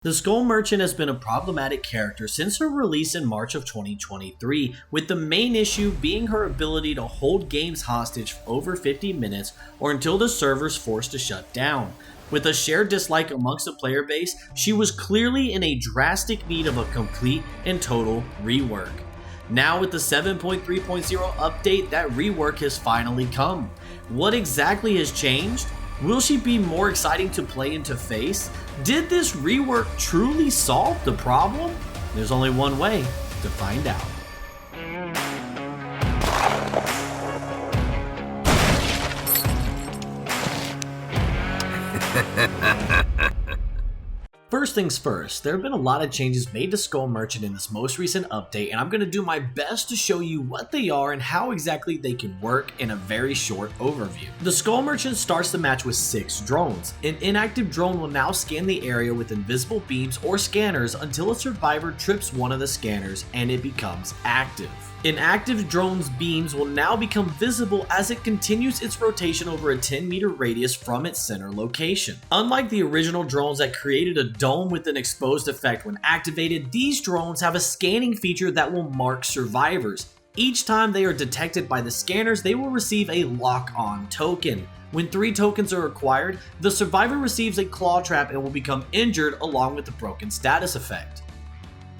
The Skull Merchant has been a problematic character since her release in March of 2023, with the main issue being her ability to hold games hostage for over 50 minutes or until the server's forced to shut down. With a shared dislike amongst the player base, she was clearly in a drastic need of a complete and total rework. Now with the 7.3.0 update, that rework has finally come. What exactly has changed? Will she be more exciting to play and to face? Did this rework truly solve the problem? There's only one way to find out. First things first, there have been a lot of changes made to Skull Merchant in this most recent update, and I'm going to do my best to show you what they are and how exactly they can work in a very short overview. The Skull Merchant starts the match with 6 drones. An inactive drone will now scan the area with invisible beams or scanners until a survivor trips one of the scanners and it becomes active. An active drone's beams will now become visible as it continues its rotation over a 10-meter radius from its center location. Unlike the original drones that created a dome with an exposed effect when activated, these drones have a scanning feature that will mark survivors. Each time they are detected by the scanners, they will receive a lock-on token. When 3 tokens are acquired, the survivor receives a claw trap and will become injured along with the broken status effect.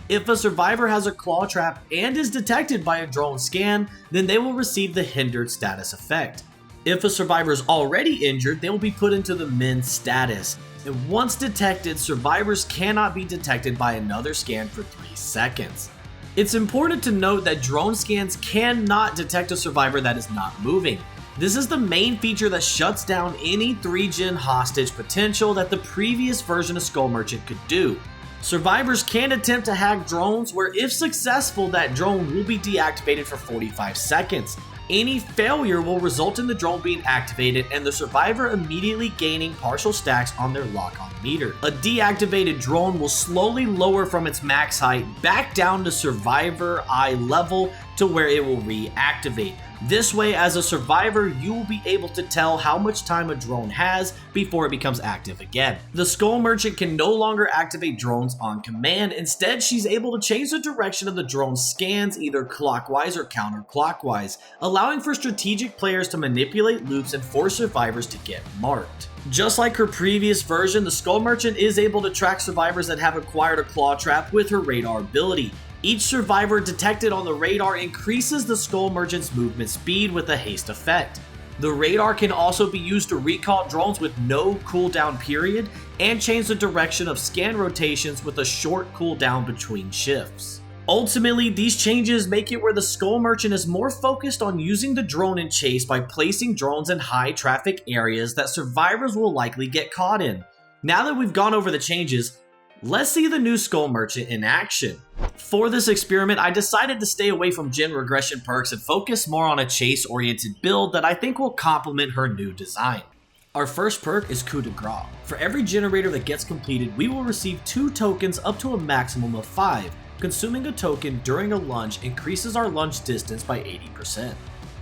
If a survivor has a claw trap and is detected by a drone scan, then they will receive the hindered status effect. If a survivor is already injured, they will be put into the min status. And once detected, survivors cannot be detected by another scan for 3 seconds. It's important to note that drone scans cannot detect a survivor that is not moving. This is the main feature that shuts down any 3-gen hostage potential that the previous version of Skull Merchant could do. Survivors can attempt to hack drones where, if successful, that drone will be deactivated for 45 seconds. Any failure will result in the drone being activated and the survivor immediately gaining partial stacks on their lock-on meter. A deactivated drone will slowly lower from its max height back down to survivor eye level to where it will reactivate. This way, as a survivor, you will be able to tell how much time a drone has before it becomes active again. The Skull Merchant can no longer activate drones on command. Instead, she's able to change the direction of the drone's scans either clockwise or counterclockwise, allowing for strategic players to manipulate loops and force survivors to get marked. Just like her previous version, the Skull Merchant is able to track survivors that have acquired a claw trap with her radar ability. Each survivor detected on the radar increases the Skull Merchant's movement speed with a haste effect. The radar can also be used to recall drones with no cooldown period and change the direction of scan rotations with a short cooldown between shifts. Ultimately, these changes make it where the Skull Merchant is more focused on using the drone in chase by placing drones in high traffic areas that survivors will likely get caught in. Now that we've gone over the changes, let's see the new Skull Merchant in action. For this experiment, I decided to stay away from gen regression perks and focus more on a chase-oriented build that I think will complement her new design. Our first perk is Coup de Grace. For every generator that gets completed, we will receive 2 tokens up to a maximum of 5. Consuming a token during a lunge increases our lunge distance by 80%.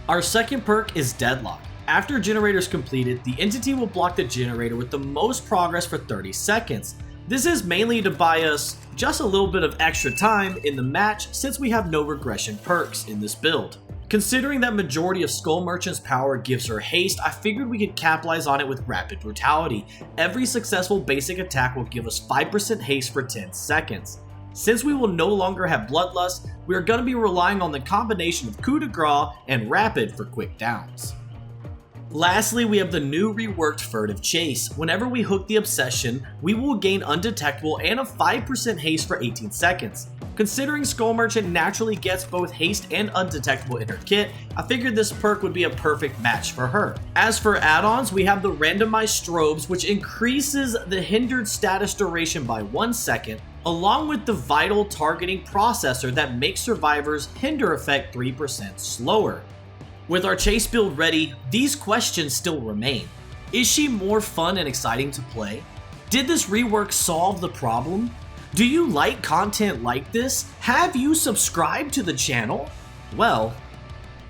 Our second perk is Deadlock. After a generator is completed, the entity will block the generator with the most progress for 30 seconds. This is mainly to buy us just a little bit of extra time in the match since we have no regression perks in this build. Considering that majority of Skull Merchant's power gives her haste, I figured we could capitalize on it with Rapid Brutality. Every successful basic attack will give us 5% haste for 10 seconds. Since we will no longer have Bloodlust, we are going to be relying on the combination of Coup de Grace and Rapid for quick downs. Lastly, we have the new reworked Furtive Chase. Whenever we hook the Obsession, we will gain Undetectable and a 5% haste for 18 seconds. Considering Skull Merchant naturally gets both haste and undetectable in her kit, I figured this perk would be a perfect match for her. As for add-ons, we have the Randomized Strobes, which increases the hindered status duration by 1 second, along with the Vital Targeting Processor that makes survivors' hinder effect 3% slower. With our chase build ready, these questions still remain. Is she more fun and exciting to play? Did this rework solve the problem? Do you like content like this? Have you subscribed to the channel? Well,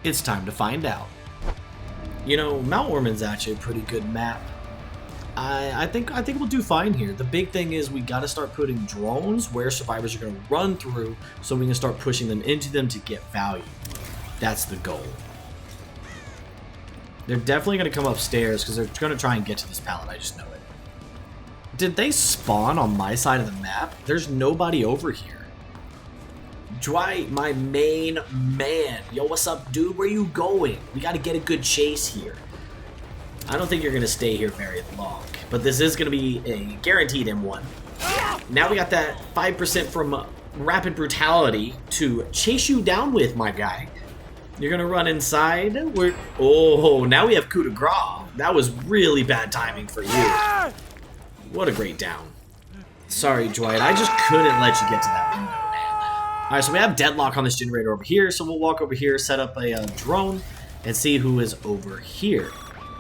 it's time to find out. You know, Mount Ormond's actually a pretty good map. I think we'll do fine here. The big thing is we got to start putting drones where survivors are going to run through so we can start pushing them into them to get value. That's the goal. They're definitely going to come upstairs because they're going to try and get to this pallet. I just know it. Did they spawn on my side of the map? There's nobody over here. Dwight, my main man. Yo, what's up, dude? Where you going? We got to get a good chase here. I don't think you're going to stay here very long, but this is going to be a guaranteed M1. Now we got that 5% from Rapid Brutality to chase you down with, my guy. You're going to run inside. Oh, now we have coup de grace. That was really bad timing for you. What a great down. Sorry, Dwight. I just couldn't let you get to that window, man. All right, so we have deadlock on this generator over here, so we'll walk over here, set up a drone, and see who is over here.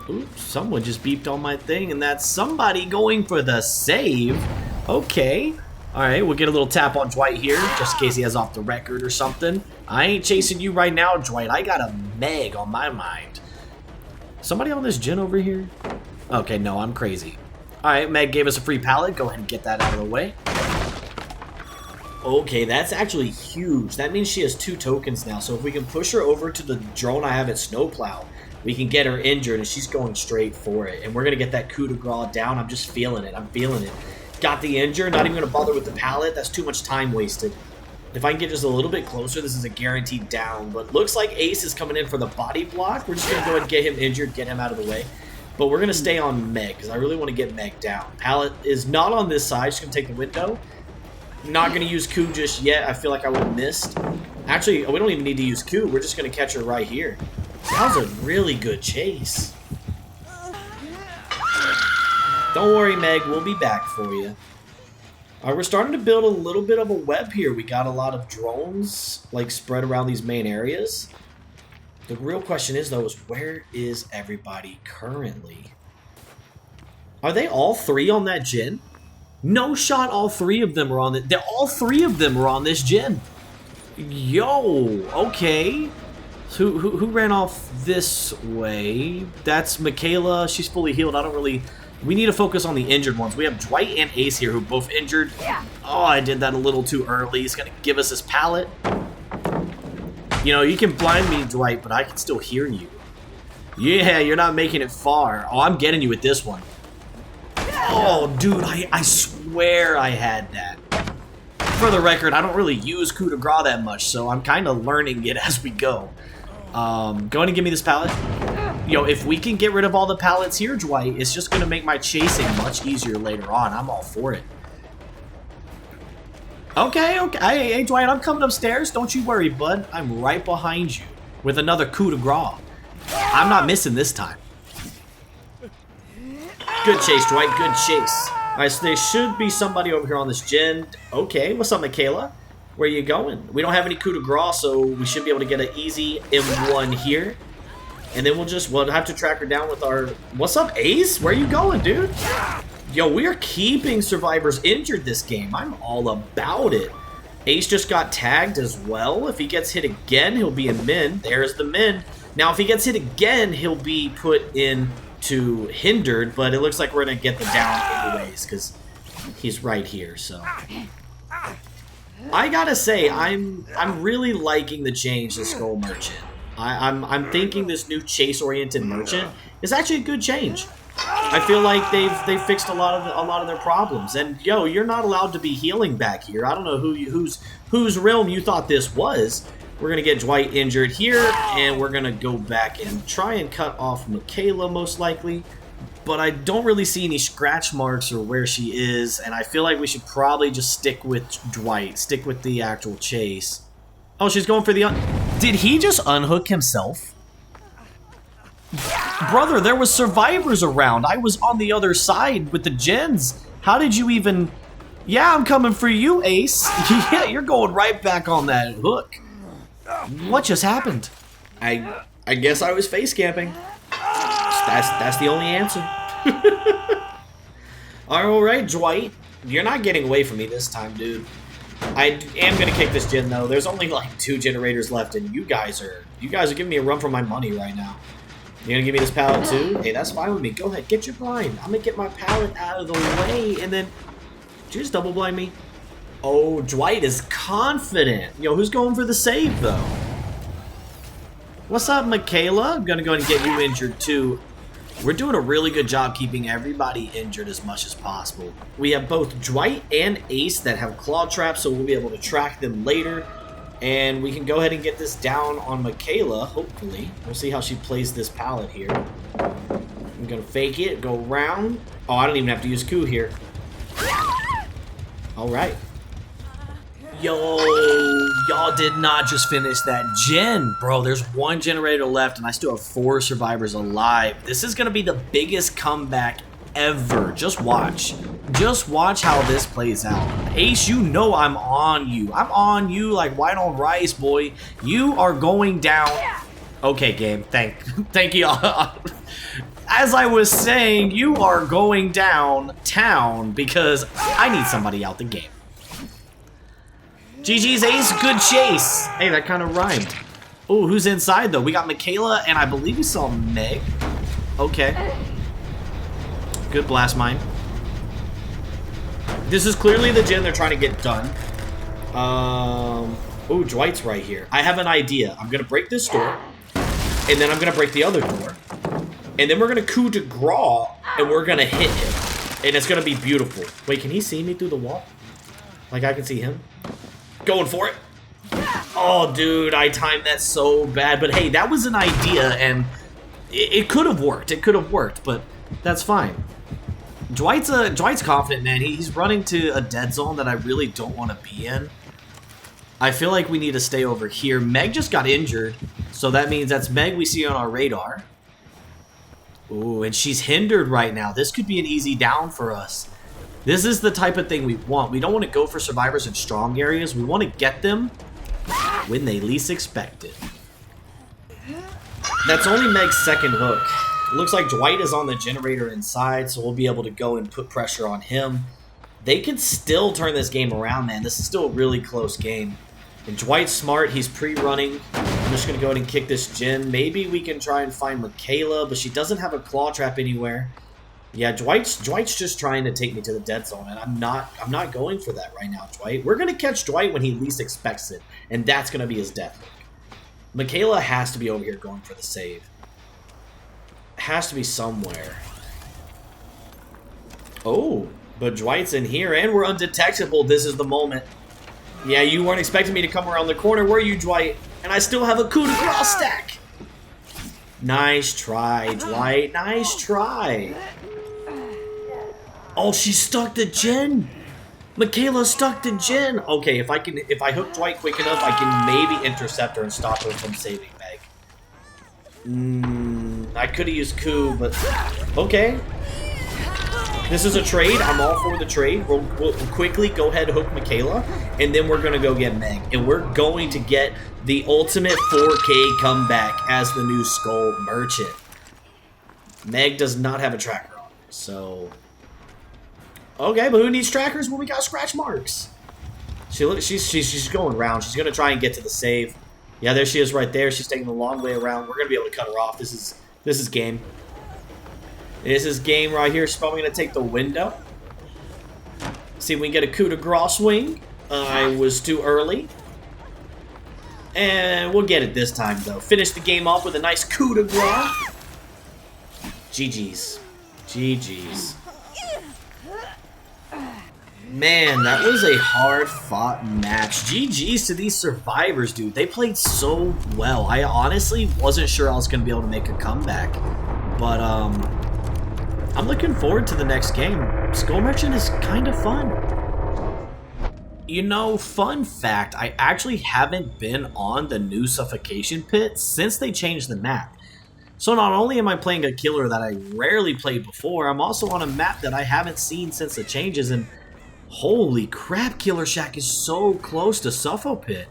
Oops, someone just beeped on my thing, and that's somebody going for the save. Okay. All right, we'll get a little tap on Dwight here, just in case he has off the record or something. I ain't chasing you right now, Dwight. I got a Meg on my mind. Somebody on this gen over here? Okay, no, I'm crazy. All right, Meg gave us a free pallet. Go ahead and get that out of the way. Okay, that's actually huge. That means she has 2 tokens now, so if we can push her over to the drone I have at Snowplow, we can get her injured, and she's going straight for it. And we're going to get that coup de grace down. I'm just feeling it. I'm feeling it. Got the injured. Not even going to bother with the pallet. That's too much time wasted. If I can get just a little bit closer, this is a guaranteed down. But looks like Ace is coming in for the body block. We're just going to go ahead and get him injured, get him out of the way. But we're going to stay on Meg, because I really want to get Meg down. Pallet is not on this side. Just going to take the window. Not going to use coup just yet. I feel like I would have missed. Actually, we don't even need to use coup. We're just going to catch her right here. That was a really good chase. Don't worry, Meg. We'll be back for you. All right, we're starting to build a little bit of a web here. We got a lot of drones, like, spread around these main areas. The real question is, though, is where is everybody currently? Are they all 3 on that gen? No shot all 3 of them are on it. All 3 of them are on this gen. Yo, okay. Who ran off this way? That's Michaela. She's fully healed. I don't really... We need to focus on the injured ones. We have Dwight and Ace here who both injured. Oh, I did that a little too early. He's going to give us his pallet. You know, you can blind me, Dwight, but I can still hear you. Yeah, you're not making it far. Oh, I'm getting you with this one. Oh, dude, I swear I had that. For the record, I don't really use coup de grace that much, so I'm kind of learning it as we go. Go ahead and give me this pallet. Yo, if we can get rid of all the pallets here, Dwight, it's just going to make my chasing much easier later on. I'm all for it. Okay. Hey, Dwight, I'm coming upstairs. Don't you worry, bud. I'm right behind you with another coup de grace. I'm not missing this time. Good chase, Dwight. Good chase. All right, so there should be somebody over here on this gen. Okay, what's up, Michaela? Where you going? We don't have any coup de grace, so we should be able to get an easy M1 here. And then we'll have to track her down with our... What's up, Ace? Where you going, dude? Yo, we're keeping survivors injured this game. I'm all about it. Ace just got tagged as well. If he gets hit again, he'll be in min. There's the min. Now, if he gets hit again, he'll be put into hindered, but it looks like we're going to get the down anyways, because he's right here, so... I gotta say, I'm really liking the change to Skull Merchant. I'm thinking this new chase-oriented merchant is actually a good change. I feel like they've fixed a lot of their problems. And yo, you're not allowed to be healing back here. I don't know whose realm you thought this was. We're gonna get Dwight injured here, and we're gonna go back and try and cut off Michaela most likely. But I don't really see any scratch marks or where she is, and I feel like we should probably just stick with Dwight, stick with the actual chase. Oh, she's going for the... Did he just unhook himself? Brother, there was survivors around. I was on the other side with the gens. How did you even... Yeah, I'm coming for you, Ace. Yeah, you're going right back on that hook. What just happened? I guess I was face camping. That's the only answer. Alright, Dwight. You're not getting away from me this time, dude. I am going to kick this gen, though. There's only like 2 generators left, and you guys are giving me a run for my money right now. You're gonna give me this pallet too? Hey, that's fine with me. Go ahead, get your blind. I'm gonna get my pallet out of the way, and then... Did you just double blind me? Oh, Dwight is confident. Yo, who's going for the save, though? What's up, Michaela? I'm gonna go ahead and get you injured, too. We're doing a really good job keeping everybody injured as much as possible. We have both Dwight and Ace that have claw traps, so we'll be able to track them later. And we can go ahead and get this down on Michaela, hopefully. We'll see how she plays this pallet here. I'm gonna fake it, go round. Oh, I don't even have to use Q here. Alright. Yo, y'all did not just finish that gen. Bro, there's one generator left and I still have 4 survivors alive. This is gonna be the biggest comeback ever. Just watch. Just watch how this plays out. Ace, you know I'm on you. I'm on you like white on rice, boy. You are going down. Okay, game. Thank you. As I was saying, you are going downtown because I need somebody out the game. GG's, Ace, good chase. Hey, that kind of rhymed. Oh, who's inside though? We got Michaela and I believe we saw Meg. Okay. Good blast mine. This is clearly the gen they're trying to get done. Oh, Dwight's right here. I have an idea. I'm gonna break this door, and then I'm gonna break the other door, and then we're gonna coup de grace, and we're gonna hit him, and it's gonna be beautiful. Wait, can he see me through the wall? Like I can see him? Going for it. Oh, dude, I timed that so bad. But hey, that was an idea, and it could have worked. It could have worked, but that's fine. Dwight's confident, man. He's running to a dead zone that I really don't want to be in. I feel like we need to stay over here. Meg just got injured, so that means that's Meg we see on our radar. Ooh, and she's hindered right now. This could be an easy down for us. This is the type of thing we want. We don't want to go for survivors in strong areas. We want to get them when they least expect it. That's only Meg's second hook. It looks like Dwight is on the generator inside, so we'll be able to go and put pressure on him. They can still turn this game around, man. This is still a really close game. And Dwight's smart. He's pre-running. I'm just going to go ahead and kick this gen. Maybe we can try and find Michaela, but she doesn't have a claw trap anywhere. Yeah, Dwight's just trying to take me to the dead zone, and I'm not going for that right now, Dwight. We're going to catch Dwight when he least expects it, and that's going to be his death hook. Michaela has to be over here going for the save. Has to be somewhere. Oh, but Dwight's in here, and we're undetectable. This is the moment. Yeah, you weren't expecting me to come around the corner, were you, Dwight? And I still have a coup de grace stack. Nice try, Dwight. Nice try. Oh, she stuck the gen. Michaela stuck the gen. Okay, if I hook Dwight quick enough, I can maybe intercept her and stop her from saving Meg. I could have used coup, but okay. This is a trade. I'm all for the trade. We'll quickly go ahead and hook Michaela, and then we're going to go get Meg. And we're going to get the ultimate 4K comeback as the new Skull Merchant. Meg does not have a tracker on her, so... Okay, but who needs trackers when we got scratch marks? She's going around. She's going to try and get to the save. Yeah, there she is right there. She's taking the long way around. We're going to be able to cut her off. This is game. This is game right here. She's probably going to take the window. See if we can get a coup de grace swing. I was too early. And we'll get it this time, though. Finish the game off with a nice coup de grace. GG's. GG's. Man, that was a hard-fought match. GG's to these survivors, dude. They played so well. I honestly wasn't sure I was going to be able to make a comeback. But, I'm looking forward to the next game. Skull Merchant is kind of fun. You know, fun fact, I actually haven't been on the new Suffocation Pit since they changed the map. So not only am I playing a killer that I rarely played before, I'm also on a map that I haven't seen since the changes, and holy crap, Killer Shack is so close to Suffo Pit.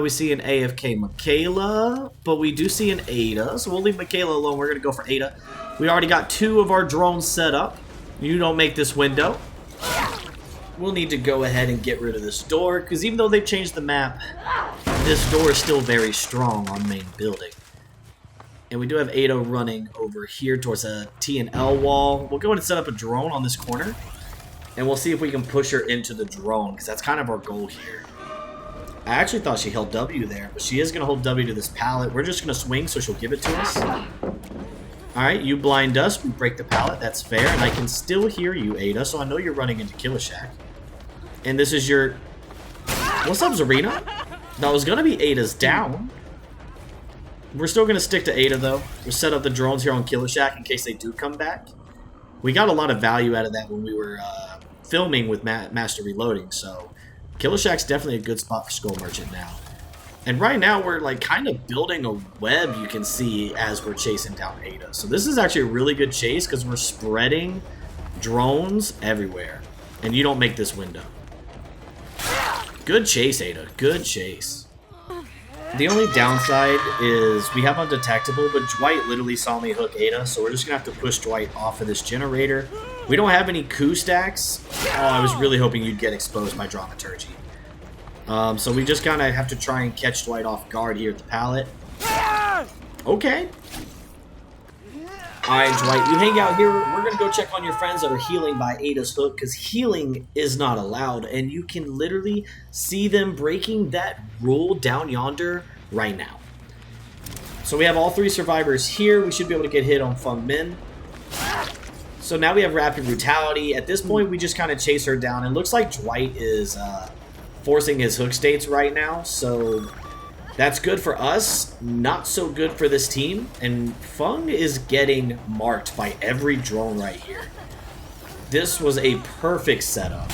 We see an AFK Michaela, but we do see an Ada, so we'll leave Michaela alone. We're going to go for Ada. We already got 2 of our drones set up. You don't make this window. We'll need to go ahead and get rid of this door, because even though they've changed the map, this door is still very strong on main building. And we do have Ada running over here towards a T and L wall. We'll go ahead and set up a drone on this corner. And we'll see if we can push her into the drone, because that's kind of our goal here. I actually thought she held W there, but she is going to hold W to this pallet. We're just going to swing, so she'll give it to us. Alright, you blind us. We break the pallet. That's fair. And I can still hear you, Ada, so I know you're running into Killer Shack. And this is your... What's up, Zarina? That was going to be Ada's down. We're still going to stick to Ada, though. We'll set up the drones here on Killer Shack in case they do come back. We got a lot of value out of that when we were filming with Mastereloading, so Killer Shack's definitely a good spot for Skull Merchant now. And right now we're like kind of building a web, you can see, as we're chasing down Ada. So this is actually a really good chase because we're spreading drones everywhere. And you don't make this window. Good chase, Ada. Good chase. The only downside is we have undetectable, but Dwight literally saw me hook Ada, so we're just going to have to push Dwight off of this generator. We don't have any coup stacks. Oh, I was really hoping you'd get exposed by Dramaturgy. So we just kind of have to try and catch Dwight off guard here at the pallet. Okay. Alright, Dwight, you hang out here. We're going to go check on your friends that are healing by Ada's hook, because healing is not allowed, and you can literally see them breaking that rule down yonder right now. So we have all 3 survivors here. We should be able to get hit on Fung Min. So now we have Rapid Brutality. At this point, we just kind of chase her down. It looks like Dwight is forcing his hook states right now, so that's good for us, not so good for this team. And Fung is getting marked by every drone right here. This was a perfect setup.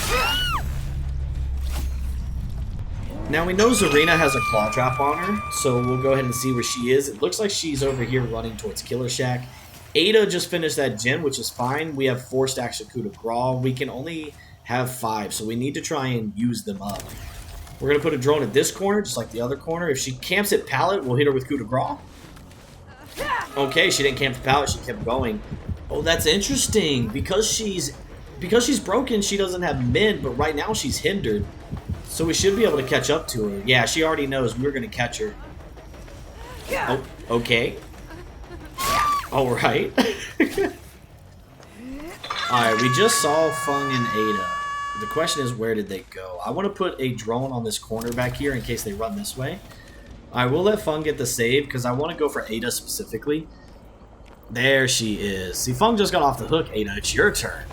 Now we know Zarina has a claw trap on her, so we'll go ahead and see where she is. It looks like she's over here running towards Killer Shack. Ada just finished that gen, which is fine. We have 4 stacks of coup de grace. We can only have 5, so we need to try and use them up. We're going to put a drone at this corner, just like the other corner. If she camps at pallet, we'll hit her with coup de grace. Okay, she didn't camp at pallet, she kept going. Oh, that's interesting. Because she's broken, she doesn't have mid, but right now she's hindered. So we should be able to catch up to her. Yeah, she already knows we're going to catch her. Oh, okay. Alright. Alright, we just saw Fung and Ada. The question is, where did they go? I want to put a drone on this corner back here in case they run this way. I will let Fung get the save because I want to go for Ada specifically. There she is. See, Fung just got off the hook, Ada. It's your turn.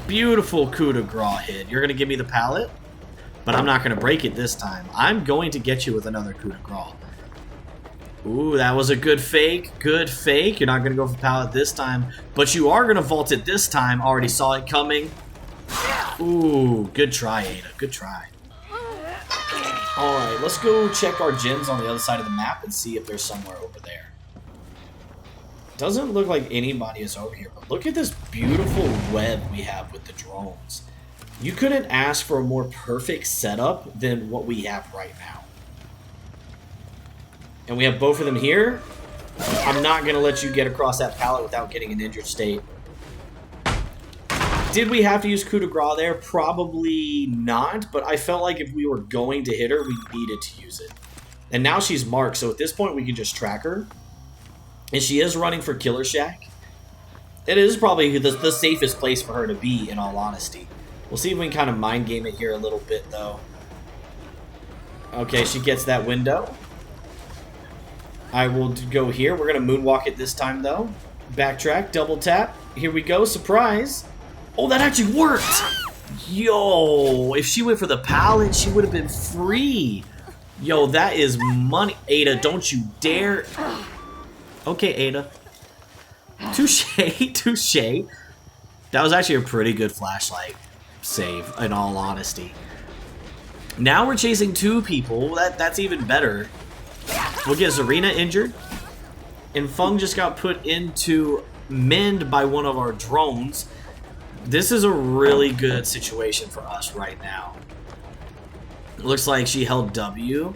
Beautiful coup de grace hit. You're going to give me the pallet? But I'm not going to break it this time. I'm going to get you with another coup de grace. Ooh, that was a good fake. Good fake. You're not going to go for pallet this time. But you are going to vault it this time. Already saw it coming. Ooh, good try, Ada. Good try. Alright, let's go check our gens on the other side of the map and see if there's somewhere over there. Doesn't look like anybody is over here, but look at this beautiful web we have with the drones. You couldn't ask for a more perfect setup than what we have right now. And we have both of them here. I'm not going to let you get across that pallet without getting an injured state. Did we have to use coup de grace there? Probably not, but I felt like if we were going to hit her, we needed to use it. And now she's marked, so at this point we can just track her. And she is running for Killer Shack. It is probably the safest place for her to be, in all honesty. We'll see if we can kind of mind game it here a little bit, though. Okay, she gets that window. I will go here. We're going to moonwalk it this time, though. Backtrack, double tap. Here we go. Surprise. Oh, that actually worked. Yo, if she went for the pallet, she would have been free. Yo, that is money. Ada, don't you dare. Okay, Ada. Touche, touche. That was actually a pretty good flashlight save, in all honesty. Now we're chasing 2 people. That's even better. We'll get Zarina injured. And Fung just got put into mend by one of our drones. This is a really good situation for us right now. It looks like she held W.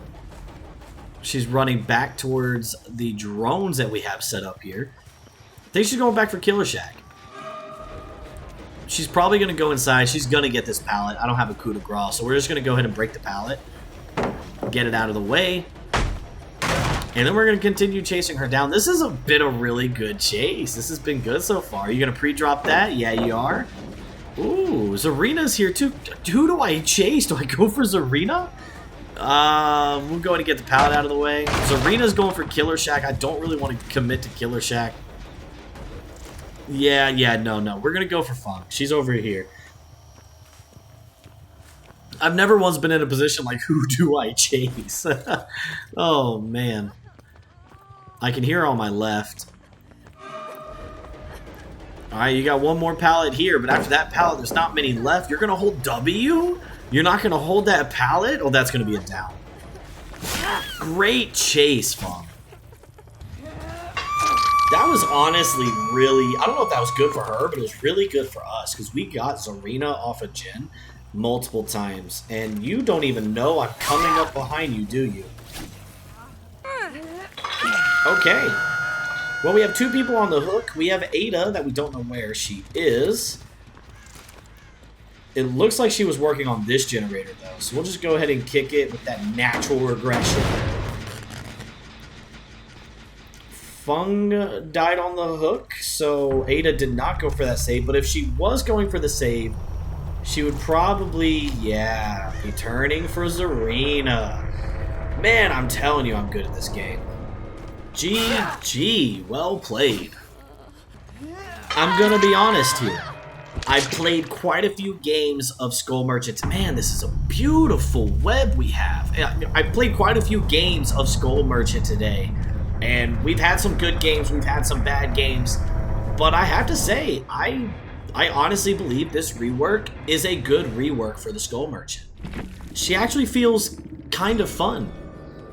She's running back towards the drones that we have set up here. I think she's going back for Killer Shack. She's probably going to go inside. She's going to get this pallet. I don't have a coup de grace, so we're just going to go ahead and break the pallet. Get it out of the way. And then we're going to continue chasing her down. This has been a really good chase. This has been good so far. Are you going to pre-drop that? Yeah, you are. Ooh, Zarina's here too. Who do I chase? Do I go for Zarina? We'll go ahead and get the pallet out of the way. Zarina's going for Killer Shack. I don't really want to commit to Killer Shack. Yeah, no. We're going to go for Funk. She's over here. I've never once been in a position like, who do I chase? Oh, man. I can hear her on my left. Alright, you got one more pallet here, but after that pallet, there's not many left. You're going to hold W? You're not going to hold that pallet? Oh, that's going to be a down. Great chase, Fong. That was honestly really... I don't know if that was good for her, but it was really good for us, because we got Zarina off of Jin multiple times, and you don't even know I'm coming up behind you, do you? Okay. Well, we have two people on the hook. We have Ada that we don't know where she is. It looks like she was working on this generator, though, so we'll just go ahead and kick it with that natural regression. Fung died on the hook, so Ada did not go for that save, but if she was going for the save, she would probably, yeah, be turning for Zarina. Man, I'm telling you I'm good at this game. GG, well played. I'm gonna be honest here. I've played quite a few games of Skull Merchants. Man, this is a beautiful web we have. I've played quite a few games of Skull Merchant today. And we've had some good games, we've had some bad games. But I have to say, I honestly believe this rework is a good rework for the Skull Merchant. She actually feels kind of fun.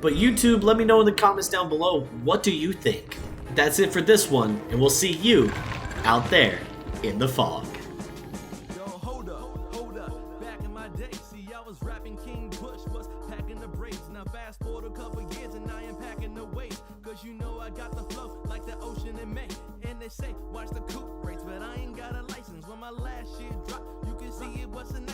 But YouTube, let me know in the comments down below, what do you think? That's it for this one, and we'll see you out there in the fog. Yo, hold up. Back in my day, see, I was rapping King Bush, was packing the braids. Now fast forward a couple years and I am packing the weight. Cause you know I got the flow like the ocean in May. And they say, watch the coupe race, but I ain't got a license. When my last shit dropped, you can see it wasn't